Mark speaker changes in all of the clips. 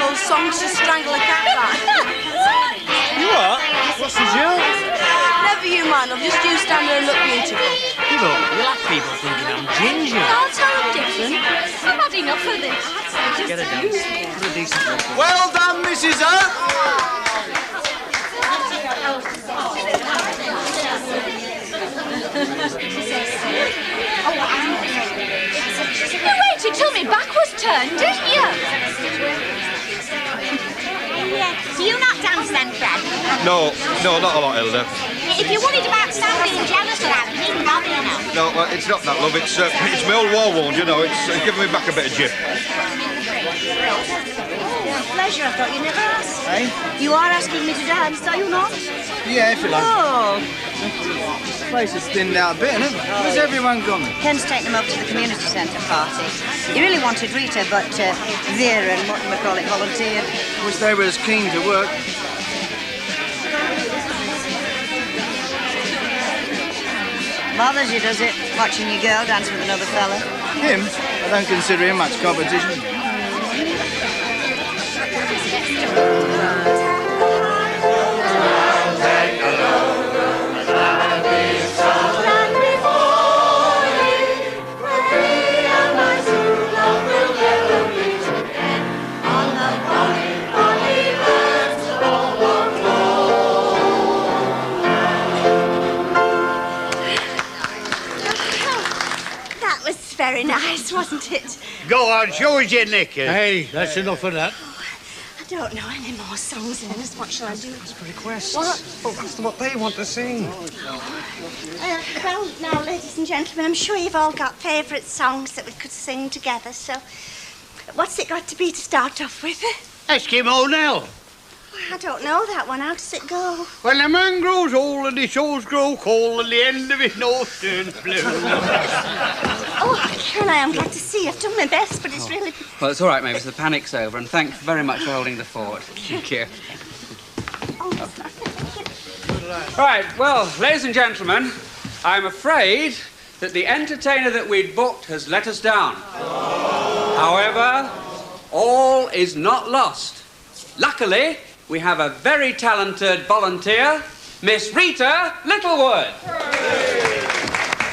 Speaker 1: beautiful songs to strangle a cat by.
Speaker 2: What? What's the joke?
Speaker 1: Never you mind, just you stand there and look beautiful.
Speaker 2: Look, you'll have people thinking I'm ginger.
Speaker 1: I'll tell them different. I've had enough of this.
Speaker 2: Get a dance. Put a decent one.
Speaker 3: Well done, Mrs. Oak.
Speaker 1: You waited till my back was turned, didn't you?
Speaker 4: Do you not dance then, Fred?
Speaker 3: No, not a lot, Hilda.
Speaker 4: If you're worried about Sam being jealous of that, you needn't bother, you know.
Speaker 3: No, it's not that, love. It's my old war wound, you know. It's giving me back a bit of jip.
Speaker 4: Pleasure, I thought you never asked.
Speaker 3: Eh?
Speaker 4: You are asking me to dance, are you not?
Speaker 3: Yeah, if you like.
Speaker 4: Oh.
Speaker 3: The place has thinned out a bit, hasn't it? Where's everyone gone?
Speaker 4: Ken's taken them up to the community centre party. He really wanted Rita, but Vera and what we call it volunteered.
Speaker 3: Wish they were as keen to work.
Speaker 4: Bothers you, does it? Watching your girl dance with another fella?
Speaker 3: Him? I don't consider him much competition.
Speaker 4: Very nice, wasn't it?
Speaker 5: Go on, show us your knickers.
Speaker 2: Hey, that's enough of that.
Speaker 4: I don't know any more songs, Ernest. What shall I do?
Speaker 6: That's for requests.
Speaker 4: What?
Speaker 6: Oh, that's what they want to sing.
Speaker 4: Well, now, ladies and gentlemen, I'm sure you've all got favourite songs that we could sing together, so what's it got to be to start off with?
Speaker 5: Eskimo Nell.
Speaker 4: I don't know that one. How does it go?
Speaker 5: When a man grows old and his shoulders grow cold and the end of his nose turns blue.
Speaker 4: Oh, Karen, I am glad to see you. I've done my best, but it's really...
Speaker 7: Well, it's all right, Mavis. The panic's over, and thanks very much for holding the fort. Thank you. Right, well, ladies and gentlemen, I'm afraid that the entertainer that we'd booked has let us down. However, all is not lost. Luckily, we have a very talented volunteer, Miss Rita Littlewood.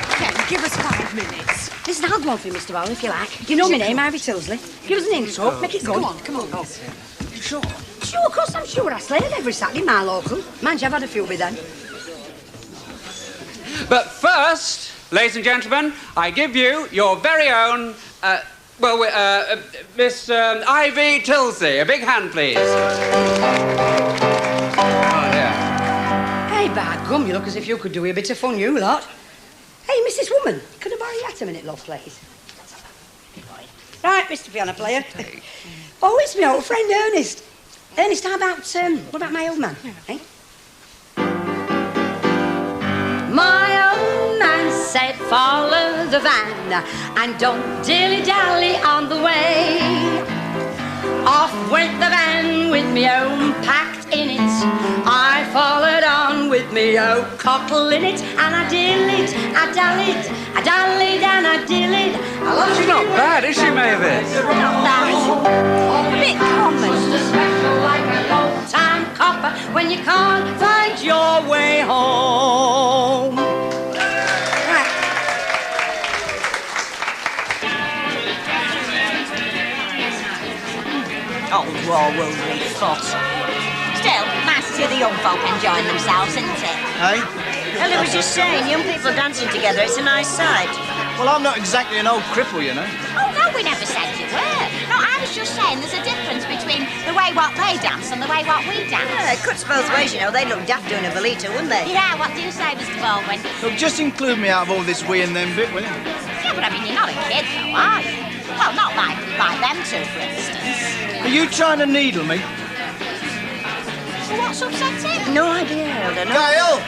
Speaker 8: Ken, give us 5 minutes. Listen, I'll go on for you, Mr. Barlow, if you like. You know my name, Ivy Tilsley. Give us an intro, make it good. Come on. Oh. Sure, of course I'm sure. I slay them every Saturday, my local. Mind you, I've had a few with them.
Speaker 7: But first, ladies and gentlemen, I give you your very own, Miss Ivy Tilsley. A big hand, please. Oh, dear.
Speaker 8: Hey, bad gum, you look as if you could do a bit of fun, you lot. Hey, Mrs. Woman, could I borrow you at a minute, love, please? Right, Mr. Piano player. Oh, it's my old friend, Ernest. Ernest, what about my old man? Eh? My old man said, follow the van and don't dilly-dally on the way. Off went the van with me own packed in it. I followed on with me own cockle in it, and I dillied, I dallied, I dallied and I dillied.
Speaker 7: She's not bad, is she, Mavis?
Speaker 4: Not bad. A bit common.
Speaker 8: Special like an old-time copper when you can't find your way home.
Speaker 4: Old war wounded fuss. Still, nice to see the young folk enjoying themselves, isn't it?
Speaker 3: Hey?
Speaker 4: Well, I was just saying, young people dancing together, it's a nice sight.
Speaker 3: Well, I'm not exactly an old cripple, you know.
Speaker 4: Oh, no, we never said you were. No, I was just saying there's a difference between the way what they dance and the way what we dance. Yeah, it cuts both ways, you know. They'd look daft doing a bolito, wouldn't they? Yeah, what do you say, Mr. Baldwin?
Speaker 3: Look, just include me out of all this we and them bit, will you?
Speaker 4: Yeah, but I mean, you're not a kid, though, are you? Well, not like them two, for instance.
Speaker 3: Are you trying to needle me?
Speaker 4: Well, what's upsetting? No idea, Hilda. No.
Speaker 3: Gail!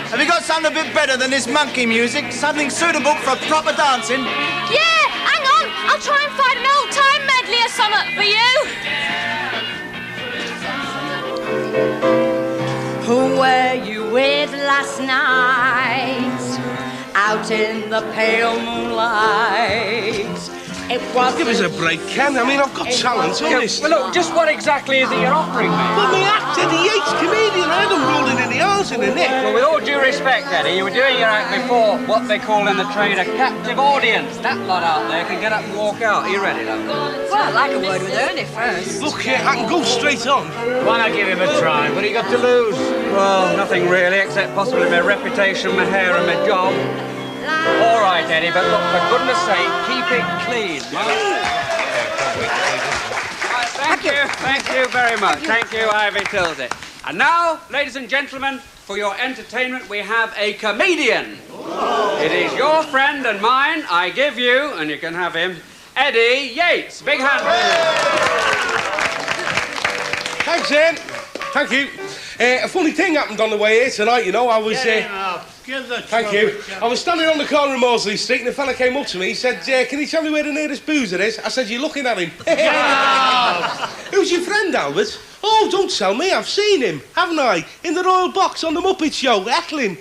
Speaker 3: Have you got something a bit better than this monkey music? Something suitable for proper dancing?
Speaker 1: Yeah, hang on. I'll try and find an old-time medley or something for you.
Speaker 8: Who were you with last night? Out in the pale moonlight. It was...
Speaker 6: Give us a break, Ken. I mean, I've got talent, honest.
Speaker 7: Well, look, just what exactly is it you're offering me?
Speaker 6: Well, me act, Eddie Yeats, comedian. I had him rolling in the arms in the neck.
Speaker 7: Well, with all due respect, Eddie, you were doing your act before what they call in the trade a captive audience. That lot out there can get up and walk out. Are you ready, love?
Speaker 8: Well, I'd like a word with Ernie first.
Speaker 6: Look here, I can go straight on.
Speaker 2: Why not give him a try? What have you got to lose?
Speaker 7: Well, nothing really, except possibly my reputation, my hair and my job. All right, Eddie, but look, for goodness sake, keep it clean. Thank you very much. Thank you, Ivy Tilde. And now, ladies and gentlemen, for your entertainment, we have a comedian. It is your friend and mine. I give you, and you can have him, Eddie Yeats. Big hand.
Speaker 6: Thanks, Ian. Thank you. A funny thing happened on the way here tonight, you know. I was... Thank you. I was standing on the corner of Mosley Street and a fella came up to me. He said, can you tell me where the nearest boozer is? I said, you're looking at him. Who's your friend, Albert? Oh, don't tell me. I've seen him, haven't I? In the Royal Box on the Muppet Show, heckling.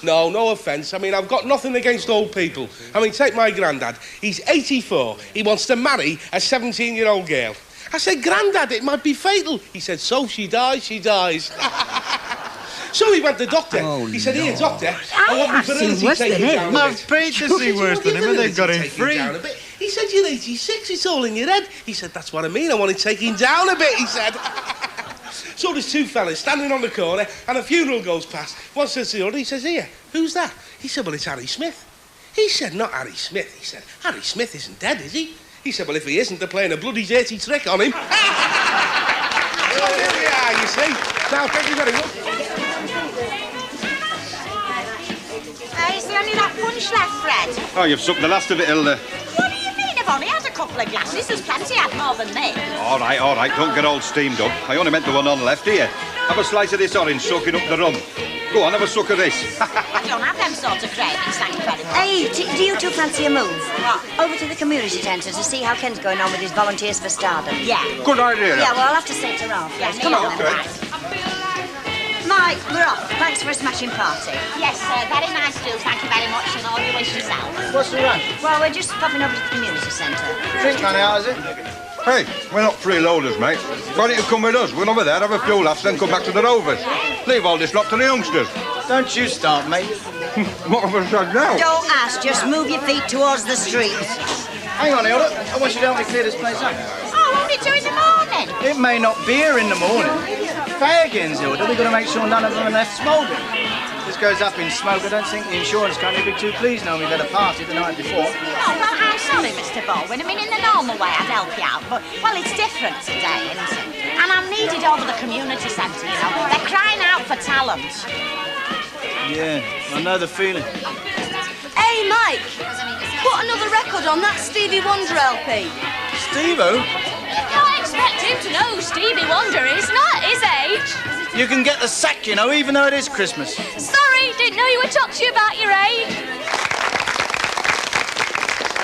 Speaker 6: No offence. I mean, I've got nothing against old people. I mean, take my granddad. He's 84. He wants to marry a 17-year-old girl. I said, Grandad, it might be fatal. He said, so she dies, she dies. So he went to the doctor. He said, here, doctor, I want my virility taken down a bit.
Speaker 3: I've paid to see worse than him and they've got him free.
Speaker 6: He said, you're 86, it's all in your head. He said, that's what I mean, I want it taken down a bit, he said. So there's two fellas standing on the corner and a funeral goes past. One says to the other, he says, here, who's that? He said, well, it's Harry Smith. He said, not Harry Smith. He said, Harry Smith isn't dead, is he? He said, well, if he isn't, they're playing a bloody dirty trick on him. So here we are, you see. Now, thank you very much.
Speaker 4: Is there only that punch left, Fred?
Speaker 9: Oh, you've sucked the last of it, Hilda.
Speaker 4: What do you mean? I've only had a couple of glasses. There's plenty had more than me.
Speaker 9: All right. Don't get all steamed up. I only meant the one on left here. Have a slice of this orange soaking up the rum. Go on, have a suck of this.
Speaker 4: I don't have them sort of cravings, thank you very much.
Speaker 10: Hey, do you two fancy a move?
Speaker 4: What?
Speaker 10: Over to the community centre to see how Ken's going on with his Volunteers for Stardom.
Speaker 4: Yeah.
Speaker 9: Good idea.
Speaker 10: Yeah, well, I'll have to set her off.
Speaker 4: Yes,
Speaker 10: Come on,
Speaker 9: okay.
Speaker 10: then. Mike, we're off. Thanks for a smashing party.
Speaker 4: Yes, sir. Very nice, Jules. Thank you very much, and all you wish yourself.
Speaker 3: What's the run?
Speaker 10: Well, we're just popping over to the community centre.
Speaker 3: Drink money out, is it?
Speaker 9: Hey, we're not freeloaders, mate. Why don't you come with us? We'll over there, have a few laughs, then come back to the Rovers. Leave all this lot to the youngsters.
Speaker 3: Don't you start, mate.
Speaker 9: What have I said now?
Speaker 10: Don't ask, just move your feet towards the street.
Speaker 3: Hang on, Hilda. I want you to help me clear this place up.
Speaker 4: Oh, won't it do in the morning?
Speaker 3: It may not be here in the morning. Fagins, Hilda. We've got to make sure none of them are left smouldering. This goes up in smoke. I don't think the insurance company would be too pleased knowing we've had a party the night before.
Speaker 4: Oh, well, I'm sorry, Mr. Baldwin. I mean, in the normal way, I'd help you out, but, well, it's different today, isn't it? And I'm needed over the community centre, you know. They're crying out for talent.
Speaker 3: Yeah, I know the feeling.
Speaker 8: Hey, Mike, put another record on that Stevie Wonder LP.
Speaker 3: Steve-o?
Speaker 1: I expect him to know who Stevie Wonder is, not his age.
Speaker 3: You can get the sack, you know, even though it is Christmas.
Speaker 1: Sorry, didn't know you were talking to you about your age.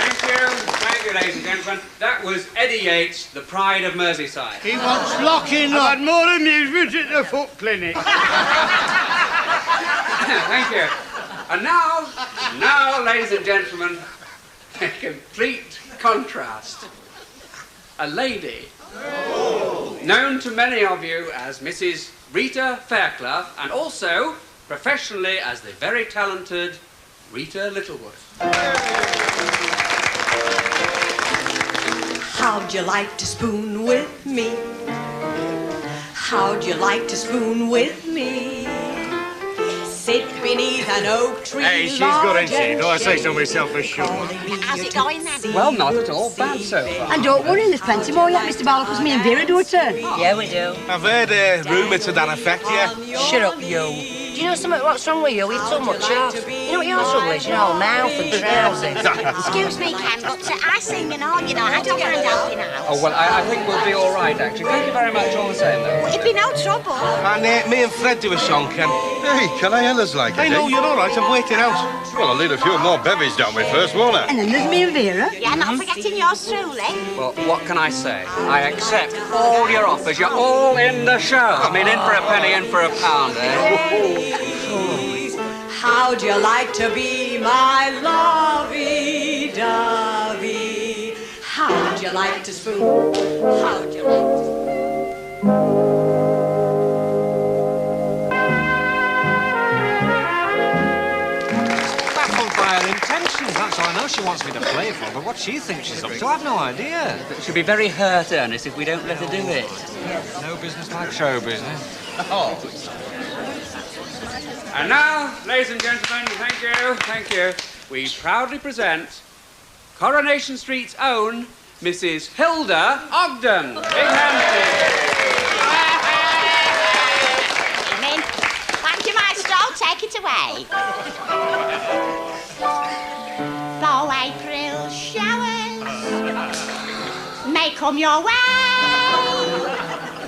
Speaker 7: Thank you, ladies and gentlemen. That was Eddie Yeats, the pride of Merseyside.
Speaker 5: He wants locking up. I've had more amusement at the foot clinic.
Speaker 7: Thank you. And now, ladies and gentlemen, a complete contrast. A lady known to many of you as Mrs. Rita Fairclough, and also professionally as the very talented Rita Littlewood.
Speaker 8: How'd you like to spoon with me? How'd you like to spoon with me? Sit beneath an oak tree.
Speaker 2: Hey, she's good, ain't she? Though I say so myself for sure.
Speaker 4: How's it going then?
Speaker 7: Well, not at all bad so far.
Speaker 8: And don't worry, there's plenty more yet, Mr. Barlow, because me and Vera do a turn.
Speaker 10: Yeah, we do.
Speaker 6: I've heard a rumour to that effect, yeah.
Speaker 10: Shut up, you. Do you know something? What's wrong with you? We've too much off. You know what your trouble is? You know, mouth and trousers.
Speaker 4: Excuse me, Ken, but I sing and all, you know. I don't mind helping out.
Speaker 7: Oh, well, I think we'll be all right, actually. Thank you very much all the same, though.
Speaker 4: It'd be no trouble.
Speaker 6: And me and Fred do a song, Ken.
Speaker 9: Hey, can I Ella's like it?
Speaker 6: I know, you're all right. I've waited out.
Speaker 9: Well, I'll lead a few more bevies down me first, won't I?
Speaker 8: And then there's me and Vera.
Speaker 4: Yeah, not forgetting yours truly.
Speaker 7: Well, what can I say? I accept all your offers. You're all in the show. I mean, in for a penny, in for a pound, eh?
Speaker 8: How'd you like to be my lovey-dovey? like to spoon? How'd you like to...
Speaker 2: That's all I know. She wants me to play for her, but what she thinks she's up to, I've no idea.
Speaker 7: She'll be very hurt, Ernest, if we don't let her do it.
Speaker 2: No business like show business.
Speaker 7: Oh. And now, ladies and gentlemen, thank you, we proudly present Coronation Street's own Mrs. Hilda Ogden. Big hand,
Speaker 4: Thank you, Maestro. Take it away. Though April showers may come your way,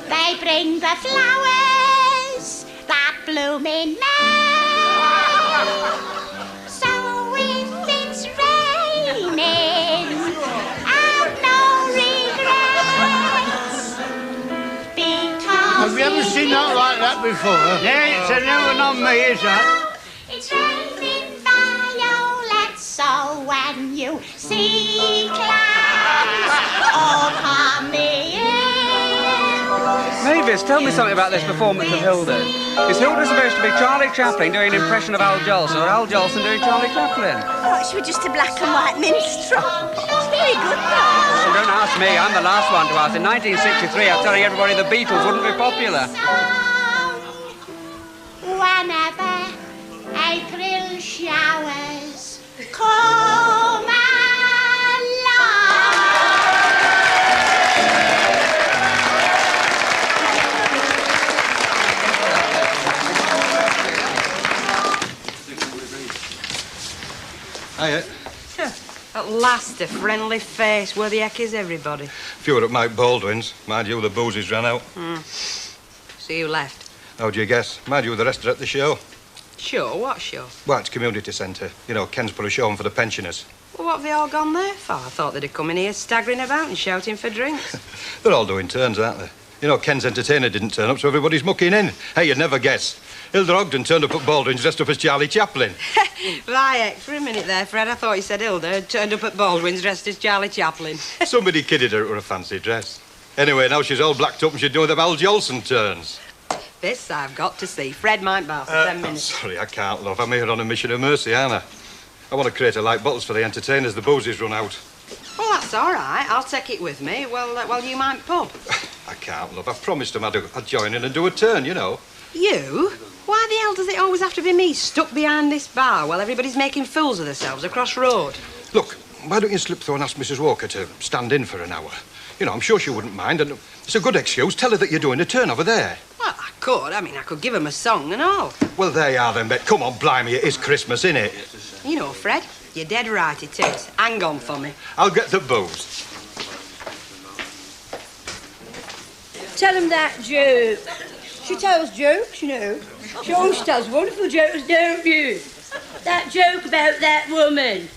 Speaker 4: they bring the flowers that bloom in May. So if it's raining, I've no regrets, because
Speaker 5: Have you ever seen that like that before?
Speaker 2: Yeah, it's a new one on me, is that?
Speaker 4: it's raining violets, so when you see clouds upon the hills,
Speaker 7: Mavis, tell me something about this performance of Hilda. Is Hilda supposed to be Charlie Chaplin doing an impression of Al Jolson, or Al Jolson doing Charlie Chaplin?
Speaker 4: Oh, she was just a black and white minstrel. It's very good, though.
Speaker 7: Oh, don't ask me. I'm the last one to ask. In 1963, I'm telling everybody the Beatles wouldn't be popular.
Speaker 4: Whenever April showers come along.
Speaker 9: Hiya.
Speaker 10: At last, a friendly face. Where the heck is everybody?
Speaker 9: Few were at Mike Baldwin's. Mind you, the boozies ran out.
Speaker 10: So you left?
Speaker 9: How do you guess? Mind you, the rest are at the show.
Speaker 10: Show? What show?
Speaker 9: Well, it's community centre. You know, Ken's put a show on for the pensioners.
Speaker 10: Well, what have they all gone there for? I thought they'd have come in here staggering about and shouting for drinks.
Speaker 9: They're all doing turns, aren't they? You know, Ken's entertainer didn't turn up, so everybody's mucking in. Hey, you'd never guess. Hylda Ogden turned up at Baldwin's dressed up as Charlie Chaplin.
Speaker 10: Right, for a minute there, Fred, I thought you said Hilda had turned up at Baldwin's dressed as Charlie Chaplin.
Speaker 9: Somebody kidded her it were a fancy dress. Anyway, now she's all blacked up and she's doing the Al Jolson turns.
Speaker 10: This I've got to see. Fred might bar for 10 minutes.
Speaker 9: Sorry, I can't, love. I'm here on a mission of mercy, aren't I? I want to create a light bottles for the entertainers. The boozies run out.
Speaker 10: Well, that's all right. I'll take it with me. Well, you might pub.
Speaker 9: I can't, love. I promised them I'd join in and do a turn, you know.
Speaker 10: You? Why the hell does it always have to be me stuck behind this bar while everybody's making fools of themselves across road?
Speaker 9: Look, why don't you slip through and ask Mrs. Walker to stand in for an hour? You know, I'm sure she wouldn't mind, and it's a good excuse. Tell her that you're doing a turn over there.
Speaker 10: Well, I could. I mean, I could give them a song and all.
Speaker 9: Well, there you are then, Bet. Come on, blimey, it is Christmas, innit?
Speaker 10: You know, Fred, you're dead right, it is. Hang on for me.
Speaker 9: I'll get the booze.
Speaker 11: Tell him that joke. She tells jokes, you know. She always tells wonderful jokes, don't you? That joke about that woman.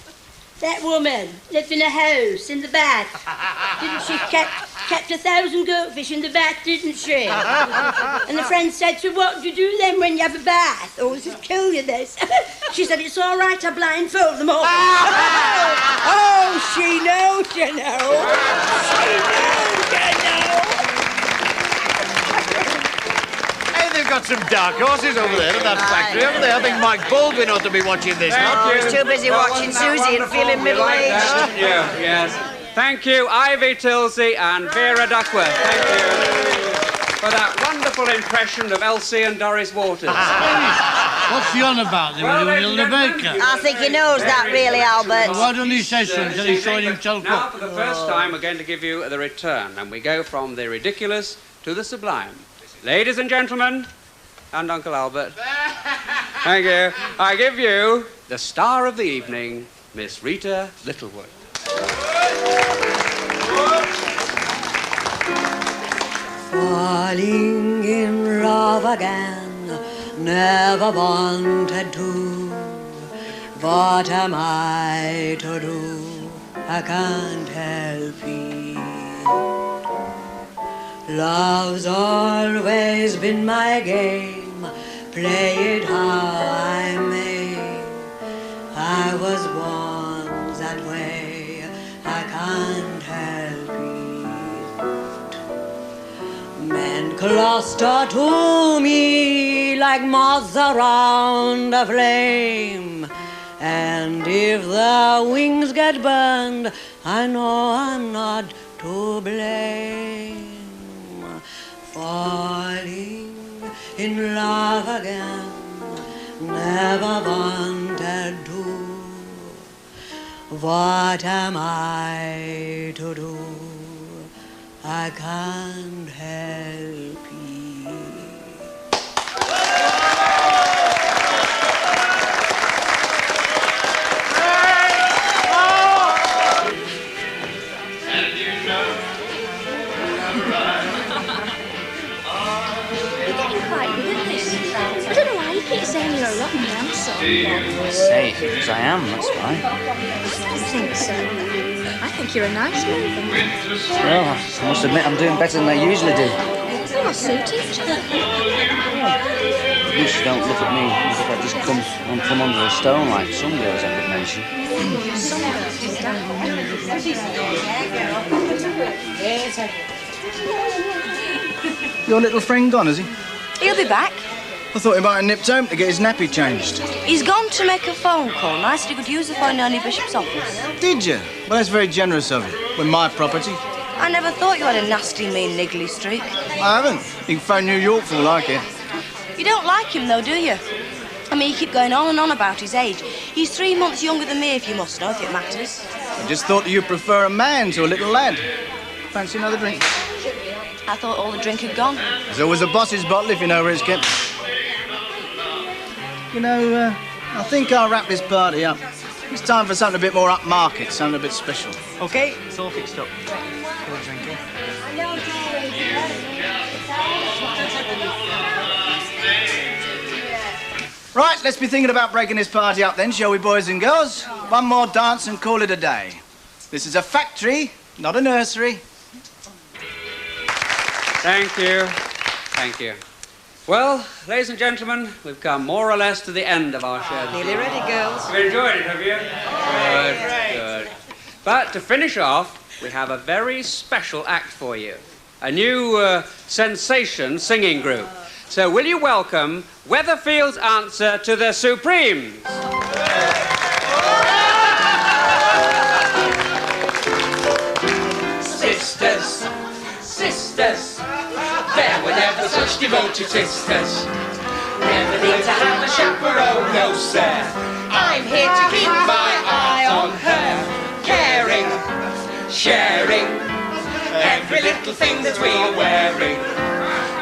Speaker 11: That woman lived in a house in the bath. Didn't she? Kept 1,000 goatfish in the bath, didn't she? And the friend said to her, what do you do then when you have a bath? Oh, this will kill you, this. She said, it's all right, I blindfold them all. Oh, she knows, you know. She knows, you know.
Speaker 2: They've got some dark horses over there at that factory, haven't they? I think Mike Baldwin ought to be watching this.
Speaker 10: He's too busy watching Suzie and feeling middle-aged.
Speaker 7: Thank you, yes. Thank you, Ivy Tilsey and Vera Duckworth. Thank you for that wonderful impression of Elsie and Doris Waters.
Speaker 5: What's he on about? They were doing Hylda Baker.
Speaker 4: I think he knows that, really, Albert.
Speaker 5: Well, why don't he say so until he's showing himself
Speaker 7: Now,
Speaker 5: up?
Speaker 7: for the first time, we're going to give you the return, and we go from the ridiculous to the sublime. Ladies and gentlemen, and Uncle Albert, thank you. I give you the star of the evening, Miss Rita Littlewood.
Speaker 8: Falling in love again, never wanted to. What am I to do? I can't help it. Love's always been my game, play it how I may. I was born that way, I can't help it. cluster to me like moths around a flame. And if the wings get burned, I know I'm not to blame. Falling in love again, never wanted to. What am I to do? I can't help it.
Speaker 1: I don't know why you keep saying you're a rotten dancer.
Speaker 10: I say, because I am, that's why.
Speaker 1: I don't think so. I think you're a nice mover.
Speaker 10: Well, I must admit I'm doing better than I usually do.
Speaker 1: You're suited.
Speaker 10: At least you don't look at me as if I've just come from under a stone like some girls I could mention.
Speaker 1: Some girls do that.
Speaker 3: Your little friend gone, has he?
Speaker 12: He'll be back.
Speaker 3: I thought he might have nipped home to get his nappy changed.
Speaker 12: He's gone to make a phone call, and I said he could use the phone down in Bishop's office.
Speaker 3: Did you? Well, that's very generous of you. With my property.
Speaker 12: I never thought you had a nasty, mean, niggly streak.
Speaker 3: I haven't. You can phone New York for all I care.
Speaker 12: You don't like him, though, do you? I mean, you keep going on and on about his age. He's 3 months younger than me, if you must know, if it matters.
Speaker 3: I just thought that you prefer a man to a little lad. Fancy another drink?
Speaker 12: I thought all the drink had gone.
Speaker 3: There's always a boss's bottle if you know where it's kept. You know, I think I'll wrap this party up. It's time for something a bit more upmarket, something a bit special.
Speaker 10: OK, it's all fixed up. Go and drink it.
Speaker 3: Right, let's be thinking about breaking this party up then, shall we, boys and girls? One more dance and call it a day. This is a factory, not a nursery.
Speaker 7: Thank you. Thank you. Well, ladies and gentlemen, we've come more or less to the end of our show.
Speaker 12: Nearly ready, girls.
Speaker 7: You've enjoyed it, have you? Good. But to finish off, we have a very special act for you. A new sensation singing group. So will you welcome Weatherfield's answer to the Supremes?
Speaker 13: Sisters, sisters, there were never such devoted sisters. Never need to have a chaperone, no sir. I'm here to keep my eye on her. Caring, sharing, every little thing that we are wearing.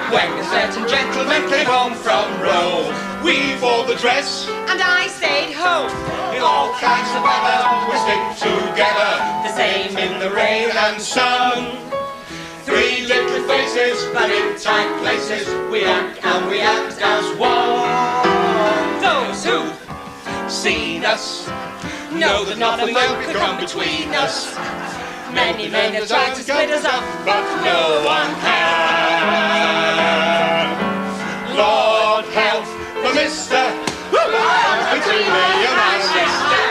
Speaker 13: When a certain gentleman came home from Rome, we wore the dress
Speaker 4: And I stayed home.
Speaker 13: in all kinds of weather. We stick together, the same in the rain and sun. 3 little faces, but in tight places, we act and we act as one. Those who've seen us know that nothing could come between us. Many men have tried to split us up, but no one can. Lord help the mister between me and my sister.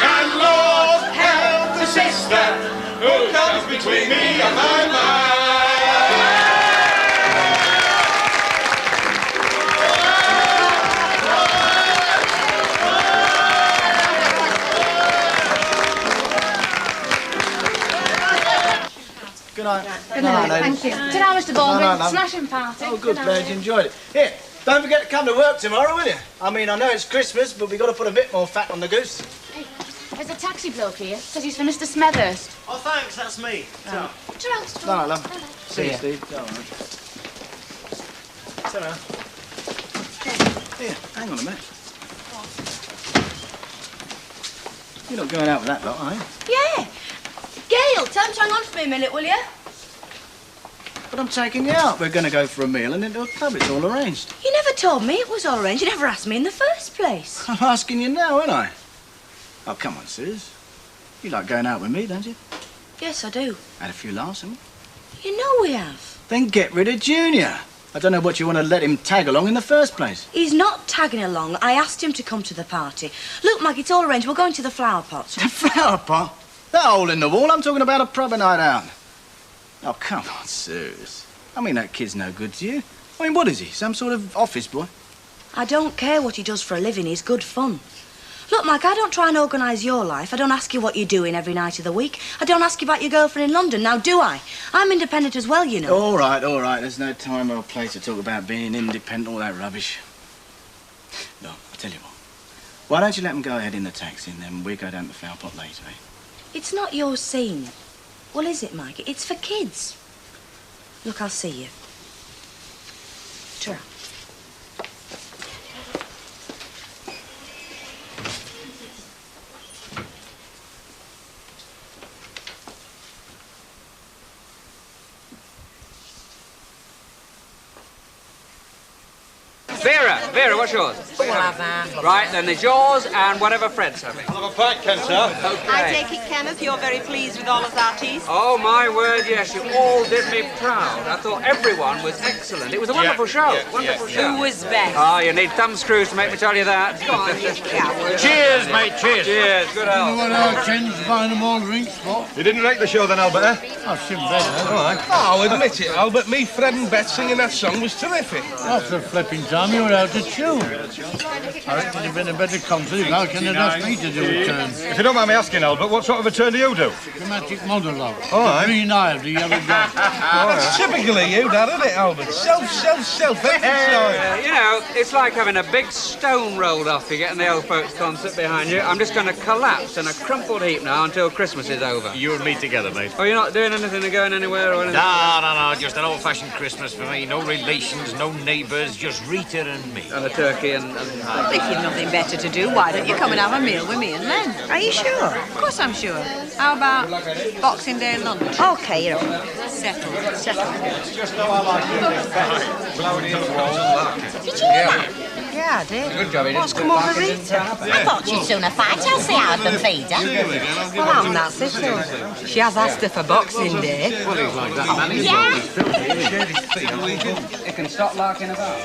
Speaker 13: And Lord help the sister who comes between me and my mind.
Speaker 3: Good night.
Speaker 1: Good night, thank you. Good night, Mr. Baldwin.
Speaker 3: No, no, no.
Speaker 1: Smashing party.
Speaker 3: Oh, good, glad you enjoyed it. Here, don't forget to come to work tomorrow, will you? I mean, I know it's Christmas, but we've got to put a bit more fat on the goose.
Speaker 1: Hey, there's a taxi bloke here. Says he's for Mr. Smethurst.
Speaker 14: Oh, thanks, that's me.
Speaker 3: No, love. See you, Steve. All right. Ta-ra. Here, hang on a minute. You're not going out with that lot, are you?
Speaker 12: Yeah. Gail, tell him to hang on for me a minute, will you?
Speaker 3: But I'm taking you out. We're going to go for a meal and into a club. It's all arranged.
Speaker 12: You never told me it was all arranged. You never asked me in the first place.
Speaker 3: I'm asking you now, aren't I? Oh, come on, Suze. You like going out with me, don't you?
Speaker 12: Yes, I do.
Speaker 3: Had a few laughs, haven't
Speaker 12: You know we have.
Speaker 3: we? Then get rid of Junior. I don't know what you want to let him tag along in the first place.
Speaker 12: He's not tagging along. I asked him to come to the party. Look, Maggie, it's all arranged. We're going to the flower pots.
Speaker 3: The flower pot? That hole in the wall? I'm talking about a proper night out. Oh, come on, Suze. I mean, that kid's no good to you. I mean, what is he? Some sort of office boy?
Speaker 12: I don't care what he does for a living. He's good fun. Look, Mike, I don't try and organise your life. I don't ask you what you're doing every night of the week. I don't ask you about your girlfriend in London, now do I? I'm independent as well, you know.
Speaker 3: All right. There's no time or place to talk about being independent, all that rubbish. No, I'll tell you what. Why don't you let them go ahead in the taxi and then we go down to Fairclough later, eh?
Speaker 12: It's not your scene. Well, is it, Mike? It's for kids. Look, I'll see you. Ta-ra.
Speaker 7: Vera, what's yours?
Speaker 10: We'll have that.
Speaker 7: Right, then there's yours and whatever Fred's having.
Speaker 9: I'll have a pint, Ken, sir.
Speaker 7: Okay.
Speaker 14: I take it, Kenneth, you're very pleased with all of our teas?
Speaker 7: Oh, my word, yes. You all did me proud. I thought everyone was excellent. It was a wonderful show. Wonderful show.
Speaker 14: Who was best?
Speaker 7: Oh, you need thumb screws to make me tell you that.
Speaker 14: Go on, you coward.
Speaker 2: Cheers, mate, cheers.
Speaker 7: Cheers, good health.
Speaker 5: What our Ken's buying them all drinks for?
Speaker 9: You didn't rate the show then, Albert, eh?
Speaker 5: I've seen better.
Speaker 9: All right.
Speaker 6: Oh, admit it, Albert. Me, Fred and Bet singing that song was terrific.
Speaker 5: That's the flipping time you were out of tune. I reckon you've been a better concert. How can they ask me to do a turn?
Speaker 9: If you don't mind me asking, Albert, what sort of a turn do you do?
Speaker 5: Dramatic monologue.
Speaker 9: All right.
Speaker 5: The green eye of the yellow dog.
Speaker 6: That's typically you, that, isn't it, Albert? Self-emphasised.
Speaker 7: You know, it's like having a big stone rolled off you getting the old folks concert behind you. I'm just going to collapse in a crumpled heap now until Christmas is over.
Speaker 2: You and me together, mate.
Speaker 7: Oh, you're not doing anything or going anywhere or anything?
Speaker 2: No, just an old-fashioned Christmas for me. No relations, no neighbours, just Rita and me.
Speaker 7: And a turkey and...
Speaker 14: Well, if you've nothing better to do, why don't you come and have a meal with me and Len?
Speaker 4: Are you sure?
Speaker 14: Of course I'm sure. How about Boxing Day lunch?
Speaker 4: OK, you're on.
Speaker 14: Settled.
Speaker 3: It's just how I like it. Blowing in the walls.
Speaker 4: Did you hear that?
Speaker 14: Yeah, I did.
Speaker 7: Good job,
Speaker 14: What's come over Rita?
Speaker 4: I thought she'd sooner fight Elsie out than feed her.
Speaker 14: Well, I'm not settled. She has asked her for Boxing Day.
Speaker 7: Well, he's like that man.
Speaker 4: Yeah.
Speaker 7: He can stop larking about.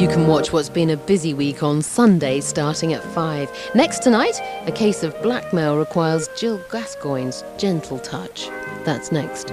Speaker 15: You can watch what's been a busy week on Sunday starting at 5. Next tonight, a case of blackmail requires Jill Gascoigne's gentle touch. That's next.